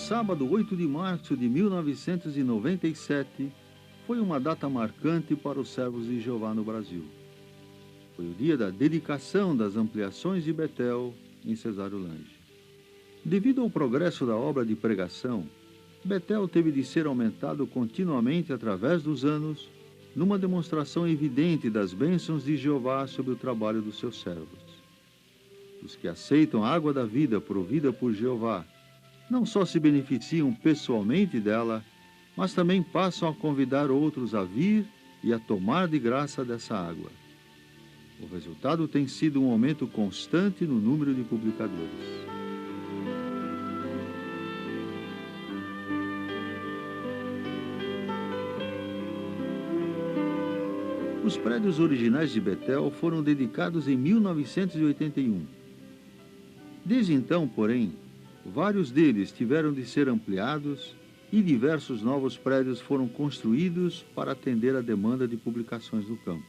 sábado 8 de março de 1997 foi uma data marcante para os servos de Jeová no Brasil. Foi o dia da dedicação das ampliações de Betel em Cesário Lange. Devido ao progresso da obra de pregação, Betel teve de ser aumentado continuamente através dos anos, numa demonstração evidente das bênçãos de Jeová sobre o trabalho dos seus servos. Os que aceitam a água da vida provida por Jeová não só se beneficiam pessoalmente dela, mas também passam a convidar outros a vir e a tomar de graça dessa água. O resultado tem sido um aumento constante no número de publicadores. Os prédios originais de Betel foram dedicados em 1981. Desde então, porém, vários deles tiveram de ser ampliados e diversos novos prédios foram construídos para atender à demanda de publicações no campo.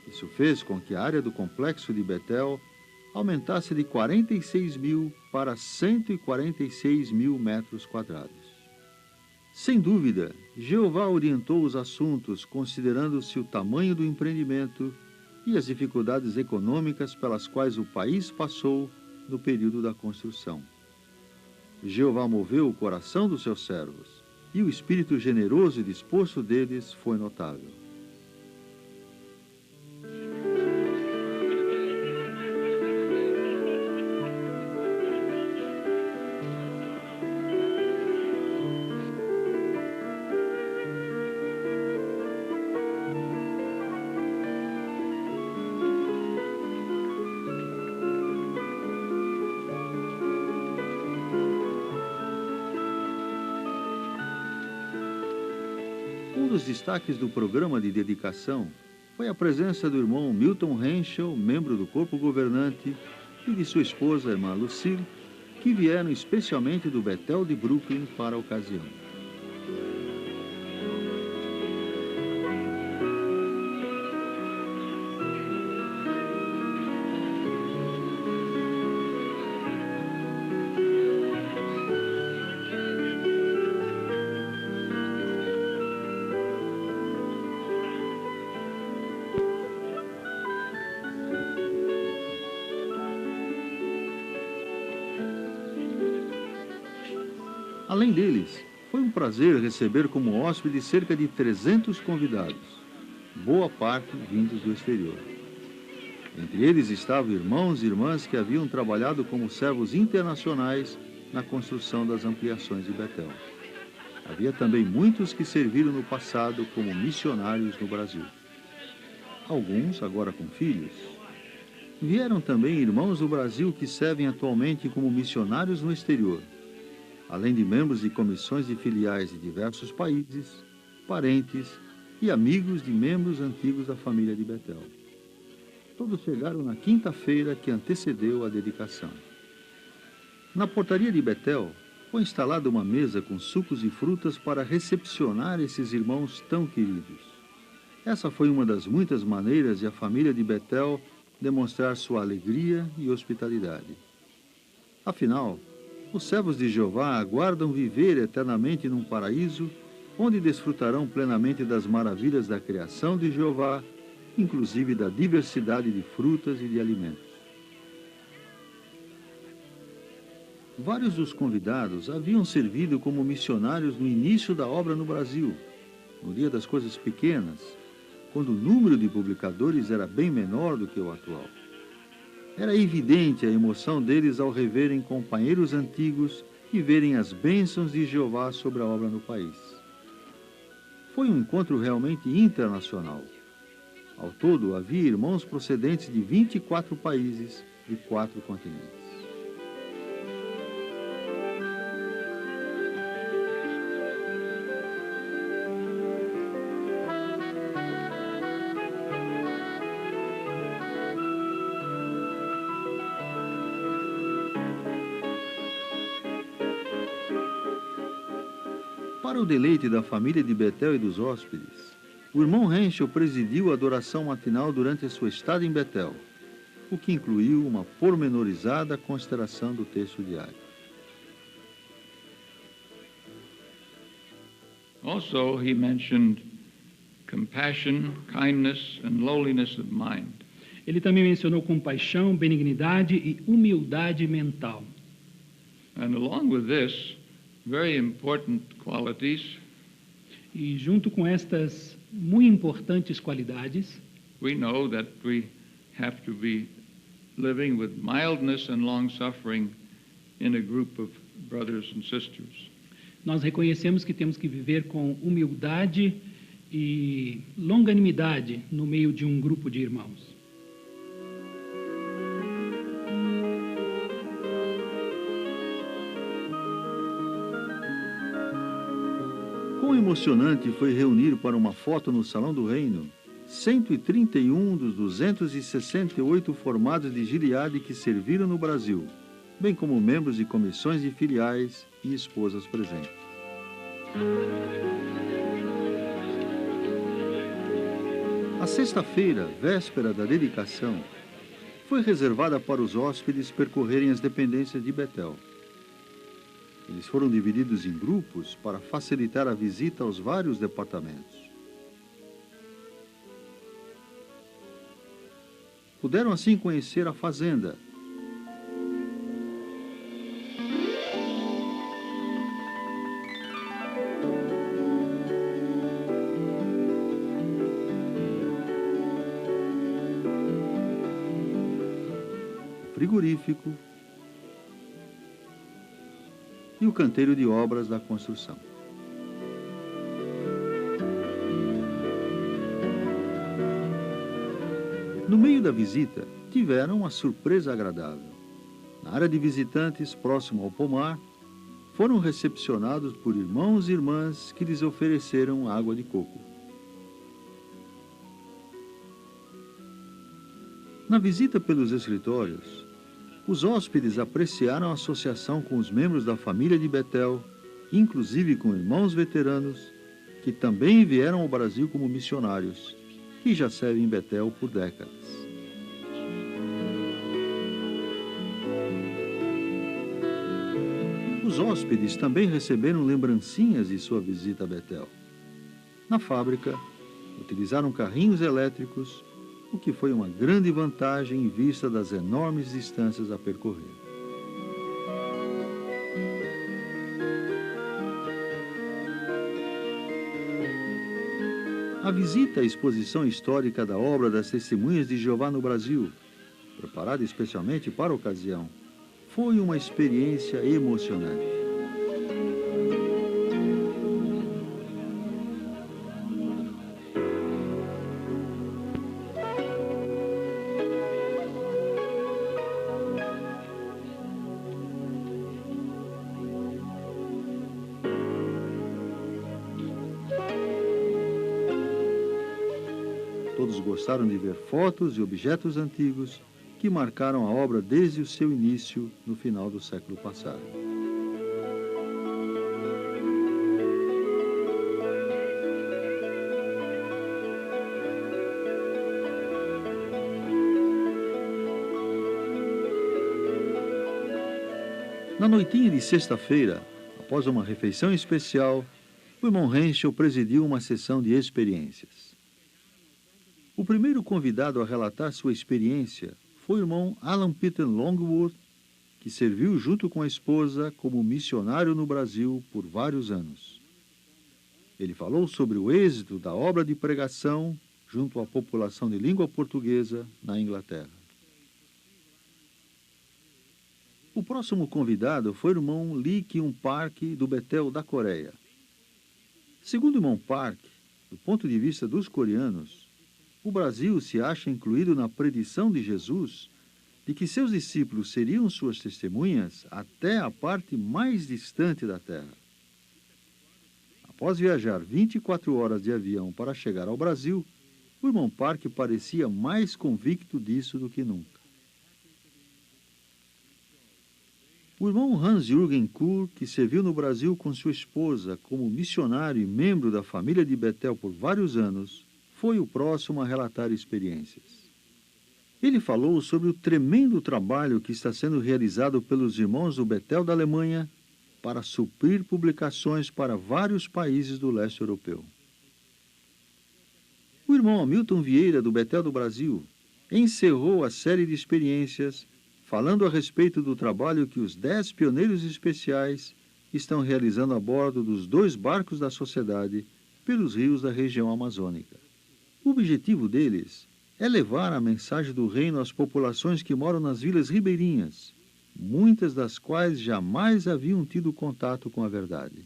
Isso fez com que a área do complexo de Betel aumentasse de 46 mil para 146 mil metros quadrados. Sem dúvida, Jeová orientou os assuntos considerando-se o tamanho do empreendimento e as dificuldades econômicas pelas quais o país passou no período da construção. Jeová moveu o coração dos seus servos, e o espírito generoso e disposto deles foi notável. Um dos destaques do programa de dedicação foi a presença do irmão Milton Henschel, membro do corpo governante, e de sua esposa, a irmã Lucille, que vieram especialmente do Betel de Brooklyn para a ocasião. Além deles, foi um prazer receber como hóspede cerca de 300 convidados, boa parte vindos do exterior. Entre eles estavam irmãos e irmãs que haviam trabalhado como servos internacionais na construção das ampliações de Betel. Havia também muitos que serviram no passado como missionários no Brasil. Alguns agora com filhos. Vieram também irmãos do Brasil que servem atualmente como missionários no exterior, além de membros de comissões de filiais de diversos países, parentes e amigos de membros antigos da família de Betel. Todos chegaram na quinta-feira que antecedeu a dedicação. Na portaria de Betel, foi instalada uma mesa com sucos e frutas para recepcionar esses irmãos tão queridos. Essa foi uma das muitas maneiras de a família de Betel demonstrar sua alegria e hospitalidade. Afinal, os servos de Jeová aguardam viver eternamente num paraíso, onde desfrutarão plenamente das maravilhas da criação de Jeová, inclusive da diversidade de frutas e de alimentos. Vários dos convidados haviam servido como missionários no início da obra no Brasil, no Dia das Coisas Pequenas, quando o número de publicadores era bem menor do que o atual. Era evidente a emoção deles ao reverem companheiros antigos e verem as bênçãos de Jeová sobre a obra no país. Foi um encontro realmente internacional. Ao todo, havia irmãos procedentes de 24 países e 4 continentes. Para o deleite da família de Betel e dos hóspedes, o irmão Henschel presidiu a adoração matinal durante a sua estada em Betel, o que incluiu uma pormenorizada consideração do texto diário. Also, he mentioned compassion, kindness, and lowliness of mind. Ele também mencionou compaixão, benignidade e humildade mental. And along with this, very important qualities, E junto com estas muito importantes qualidades, we know that we have to be living with mildness and long-suffering in a group of brothers and sisters. nós reconhecemos que temos que viver com humildade e longanimidade no meio de um grupo de irmãos. Quão emocionante foi reunir para uma foto no Salão do Reino 131 dos 268 formados de Gileade que serviram no Brasil, bem como membros de comissões de filiais e esposas presentes. A sexta-feira, véspera da dedicação, foi reservada para os hóspedes percorrerem as dependências de Betel. Eles foram divididos em grupos para facilitar a visita aos vários departamentos. Puderam assim conhecer a fazenda, o frigorífico e o canteiro de obras da construção. No meio da visita, tiveram uma surpresa agradável. Na área de visitantes, próximo ao pomar, foram recepcionados por irmãos e irmãs que lhes ofereceram água de coco. Na visita pelos escritórios, os hóspedes apreciaram a associação com os membros da família de Betel, inclusive com irmãos veteranos, que também vieram ao Brasil como missionários, e já servem em Betel por décadas. Os hóspedes também receberam lembrancinhas de sua visita a Betel. Na fábrica, utilizaram carrinhos elétricos, o que foi uma grande vantagem em vista das enormes distâncias a percorrer. A visita à exposição histórica da obra das Testemunhas de Jeová no Brasil, preparada especialmente para a ocasião, foi uma experiência emocionante. Todos gostaram de ver fotos e objetos antigos que marcaram a obra desde o seu início no final do século passado. Na noitinha de sexta-feira, após uma refeição especial, o irmão Henschel presidiu uma sessão de experiências. O primeiro convidado a relatar sua experiência foi o irmão Alan Peter Longwood, que serviu junto com a esposa como missionário no Brasil por vários anos. Ele falou sobre o êxito da obra de pregação junto à população de língua portuguesa na Inglaterra. O próximo convidado foi o irmão Lee Kyung Park, do Betel da Coreia. Segundo o irmão Park, do ponto de vista dos coreanos, o Brasil se acha incluído na predição de Jesus de que seus discípulos seriam suas testemunhas até a parte mais distante da terra. Após viajar 24 horas de avião para chegar ao Brasil, o irmão Park parecia mais convicto disso do que nunca. O irmão Hans-Jürgen Kuhl, que serviu no Brasil com sua esposa como missionário e membro da família de Betel por vários anos, foi o próximo a relatar experiências. Ele falou sobre o tremendo trabalho que está sendo realizado pelos irmãos do Betel da Alemanha para suprir publicações para vários países do leste europeu. O irmão Hamilton Vieira, do Betel do Brasil, encerrou a série de experiências falando a respeito do trabalho que os 10 pioneiros especiais estão realizando a bordo dos 2 barcos da sociedade pelos rios da região amazônica. O objetivo deles é levar a mensagem do reino às populações que moram nas vilas ribeirinhas, muitas das quais jamais haviam tido contato com a verdade.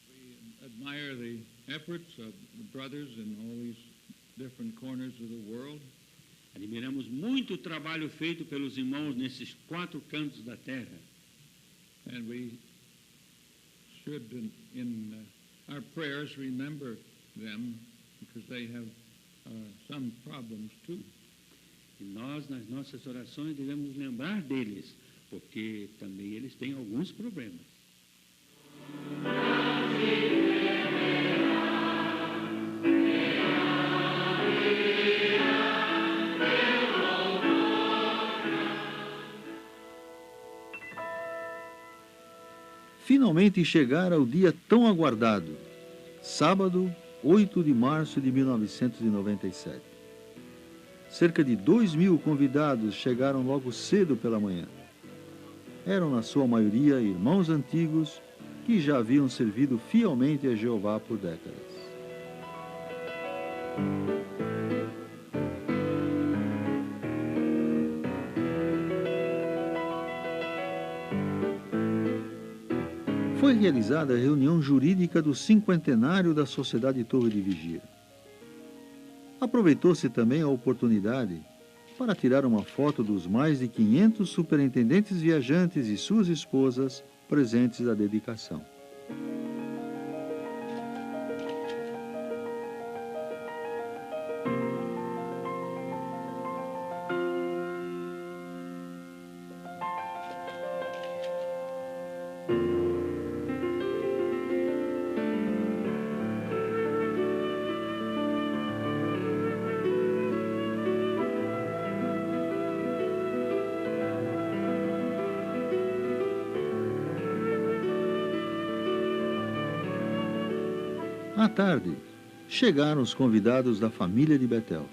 We admire the efforts of the brothers in all these different corners of the world. Admiramos muito o trabalho feito pelos irmãos nesses 4 cantos da terra. And we should, in our prayers, remember them because they have some problems too. E nós, nas nossas orações, devemos lembrar deles, porque também eles têm alguns problemas. Finalmente chegara o dia tão aguardado, sábado, 8 de março de 1997. Cerca de 2.000 convidados chegaram logo cedo pela manhã. Eram, na sua maioria, irmãos antigos que já haviam servido fielmente a Jeová por décadas. Foi realizada a reunião jurídica do 50º da Sociedade Torre de Vigia. Aproveitou-se também a oportunidade para tirar uma foto dos mais de 500 superintendentes viajantes e suas esposas presentes à dedicação. À tarde, chegaram os convidados da família de Betel.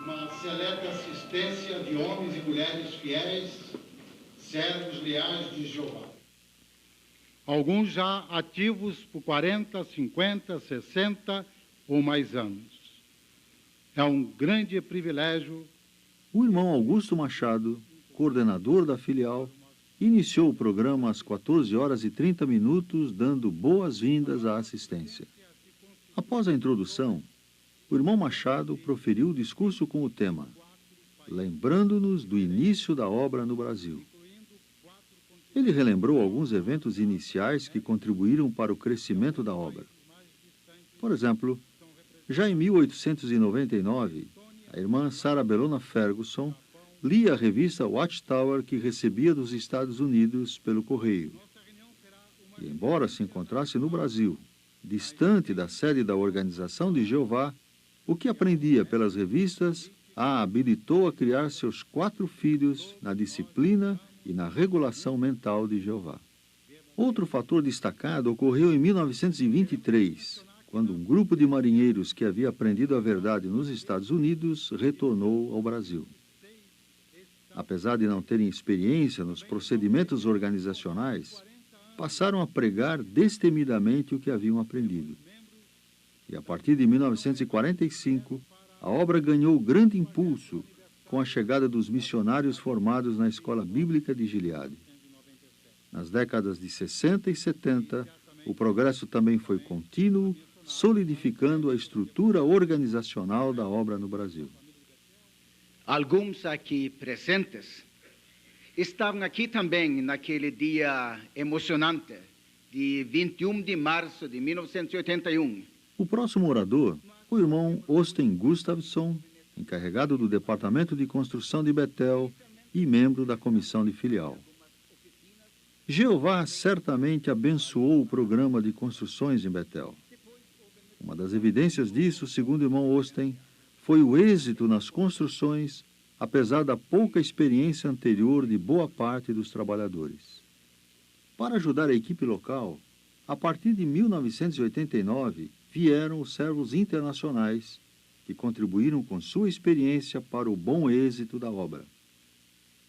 Uma seleta assistência de homens e mulheres fiéis, servos leais de Jeová. Alguns já ativos por 40, 50, 60 ou mais anos. É um grande privilégio. O irmão Augusto Machado, coordenador da filial, iniciou o programa às 14h30, dando boas-vindas à assistência. Após a introdução, o irmão Machado proferiu o discurso com o tema Lembrando-nos do início da obra no Brasil. Ele relembrou alguns eventos iniciais que contribuíram para o crescimento da obra. Por exemplo, já em 1899, a irmã Sarah Bellona Ferguson lia a revista Watchtower que recebia dos Estados Unidos pelo correio. E embora se encontrasse no Brasil, distante da sede da Organização de Jeová, o que aprendia pelas revistas a habilitou a criar seus 4 filhos na disciplina e na regulação mental de Jeová. Outro fator destacado ocorreu em 1923, quando um grupo de marinheiros que havia aprendido a verdade nos Estados Unidos retornou ao Brasil. Apesar de não terem experiência nos procedimentos organizacionais, passaram a pregar destemidamente o que haviam aprendido. E a partir de 1945, a obra ganhou grande impulso com a chegada dos missionários formados na Escola Bíblica de Gileade. Nas décadas de 60 e 70, o progresso também foi contínuo, solidificando a estrutura organizacional da obra no Brasil. Alguns aqui presentes estavam aqui também naquele dia emocionante de 21 de março de 1981. O próximo orador, o irmão Osten Gustafsson, encarregado do Departamento de Construção de Betel e membro da comissão de filial. Jeová certamente abençoou o programa de construções em Betel. Uma das evidências disso, segundo o irmão Osten, foi o êxito nas construções, apesar da pouca experiência anterior de boa parte dos trabalhadores. Para ajudar a equipe local, a partir de 1989, vieram os servos internacionais, que contribuíram com sua experiência para o bom êxito da obra.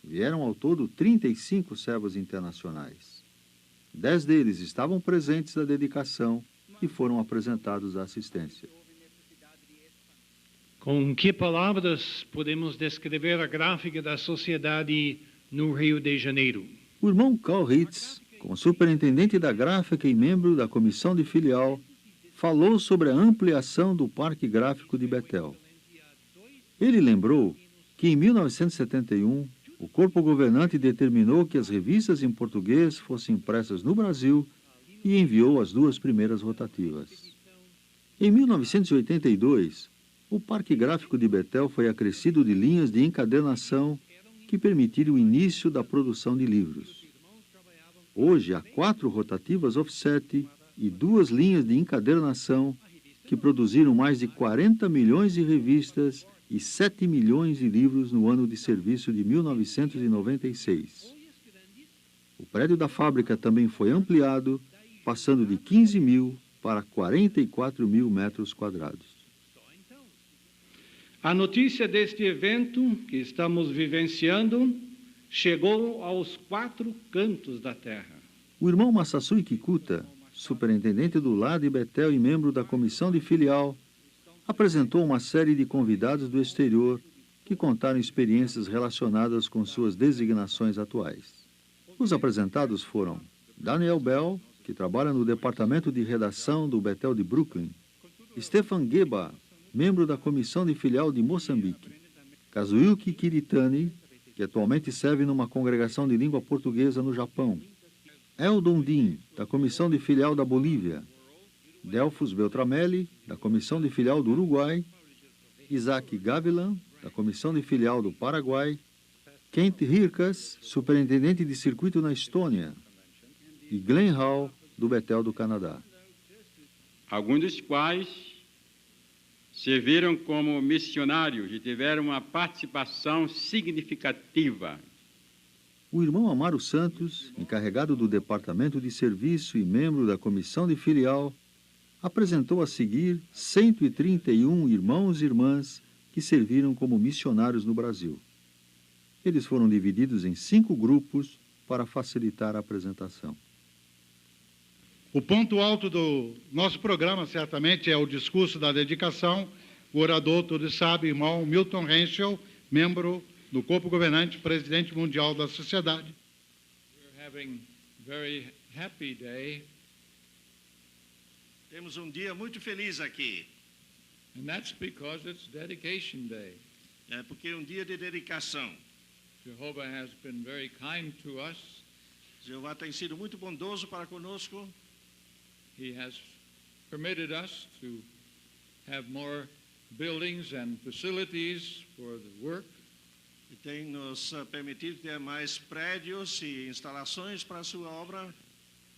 Vieram ao todo 35 servos internacionais. 10 deles estavam presentes na dedicação e foram apresentados à assistência. Com que palavras podemos descrever a gráfica da sociedade no Rio de Janeiro? O irmão Carl Hitz, como superintendente da gráfica e membro da comissão de filial, falou sobre a ampliação do Parque Gráfico de Betel. Ele lembrou que em 1971, o corpo governante determinou que as revistas em português fossem impressas no Brasil e enviou as 2 primeiras rotativas. Em 1982, o Parque Gráfico de Betel foi acrescido de linhas de encadernação que permitiram o início da produção de livros. Hoje, há 4 rotativas offset e 2 linhas de encadernação que produziram mais de 40 milhões de revistas e 7 milhões de livros no ano de serviço de 1996. O prédio da fábrica também foi ampliado, passando de 15 mil para 44 mil metros quadrados. A notícia deste evento que estamos vivenciando chegou aos 4 cantos da terra. O irmão Masasui Kikuta, superintendente do lar de Betel e membro da comissão de filial, apresentou uma série de convidados do exterior que contaram experiências relacionadas com suas designações atuais. Os apresentados foram Daniel Bell, que trabalha no departamento de redação do Betel de Brooklyn, Stefan Geba, membro da comissão de filial de Moçambique, Kazuyuki Kiritani, que atualmente serve numa congregação de língua portuguesa no Japão, Eldon Din, da comissão de filial da Bolívia, Delfos Beltramelli, da comissão de filial do Uruguai, Isaac Gavilan, da comissão de filial do Paraguai, Kent Hirkas, superintendente de circuito na Estônia, e Glenn Hall, do Betel do Canadá. Alguns dos quais serviram como missionários e tiveram uma participação significativa. O irmão Amaro Santos, encarregado do departamento de serviço e membro da comissão de filial, apresentou a seguir 131 irmãos e irmãs que serviram como missionários no Brasil. Eles foram divididos em 5 grupos para facilitar a apresentação. O ponto alto do nosso programa, certamente, é o discurso da dedicação. O orador, todos sabem, irmão Milton Henschel, membro do corpo governante, presidente mundial da sociedade. We're having a very happy day, Temos um dia muito feliz aqui. and that's because it's Dedication Day. É porque é um dia de dedicação. Jehovah has been very kind to us. Jeová tem sido muito bondoso para conosco. He has permitted us to have more buildings and facilities for the work. E tem nos permitido ter mais prédios e instalações para a sua obra.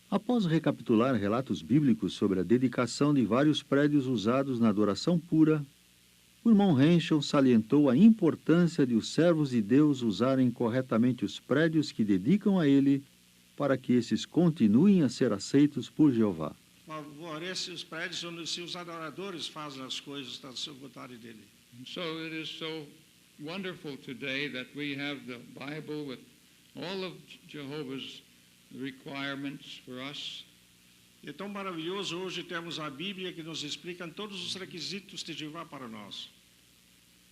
Após recapitular relatos bíblicos sobre a dedicação de vários prédios usados na adoração pura, o irmão Henschel salientou a importância de os servos de Deus usarem corretamente os prédios que dedicam a Ele para que esses continuem a ser aceitos por Jeová. Favorece os prédios onde os adoradores fazem as coisas da sua vontade dele. And so it is so wonderful today that we have the Bible with all of Jehovah's requirements for us. É tão maravilhoso hoje termos a Bíblia que nos explica todos os requisitos de Jeová para nós.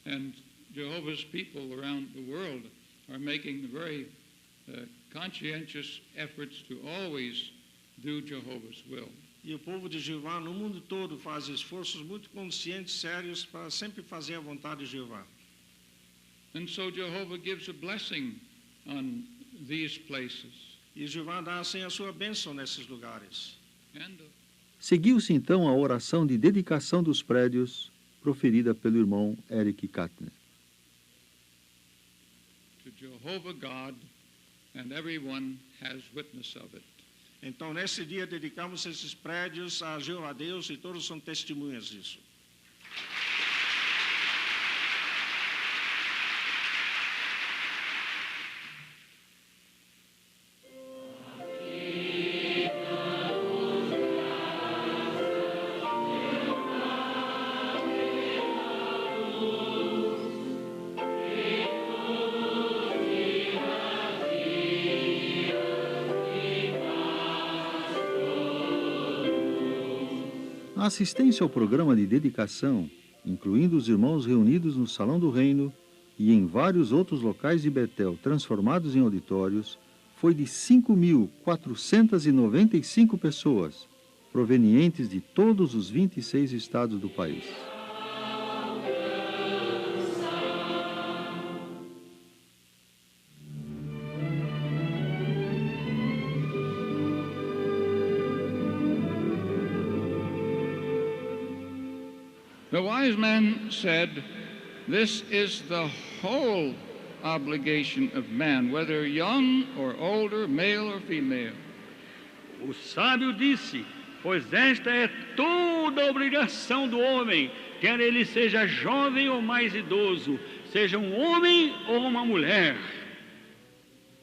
And Jehovah's people around the world are making very conscientious efforts to always do Jehovah's will. E o povo de Jeová no mundo todo faz esforços muito conscientes, sérios, para sempre fazer a vontade de Jeová. And so Jehovah gives a blessing on these places. E Jeová dá assim a sua bênção nesses lugares. Seguiu-se então a oração de dedicação dos prédios, proferida pelo irmão Eric Katner. To Jehovah God, and everyone has witness of it. Então, nesse dia, dedicamos esses prédios a Jeová Deus e todos são testemunhas disso. A assistência ao programa de dedicação, incluindo os irmãos reunidos no Salão do Reino e em vários outros locais de Betel transformados em auditórios, foi de 5.495 pessoas, provenientes de todos os 26 estados do país. The wise man said, "This is the whole obligation of man, whether young or older, male or female." O sábio disse, pois esta é toda a obrigação do homem, quer ele seja jovem ou mais idoso, seja um homem ou uma mulher.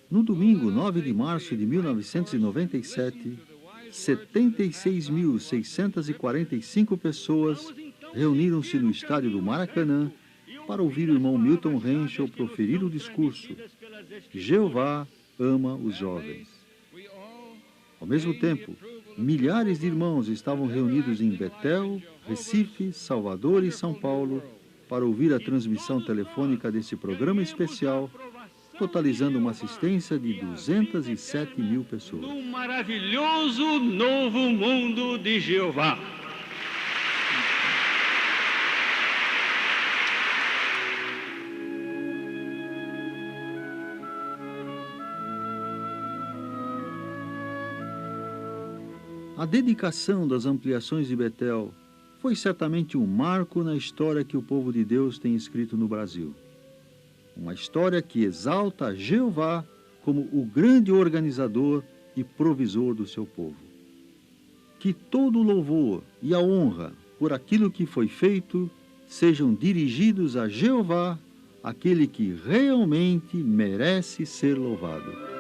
No domingo 9 de março de 1997, 76.645 pessoas reuniram-se no estádio do Maracanã para ouvir o irmão Milton Rentschel proferir o discurso "Jeová ama os jovens". Ao mesmo tempo, milhares de irmãos estavam reunidos em Betel, Recife, Salvador e São Paulo para ouvir a transmissão telefônica desse programa especial, totalizando uma assistência de 207 mil pessoas. No maravilhoso novo mundo de Jeová. A dedicação das ampliações de Betel foi certamente um marco na história que o povo de Deus tem escrito no Brasil. Uma história que exalta Jeová como o grande organizador e provisor do seu povo. Que todo o louvor e a honra por aquilo que foi feito sejam dirigidos a Jeová, aquele que realmente merece ser louvado.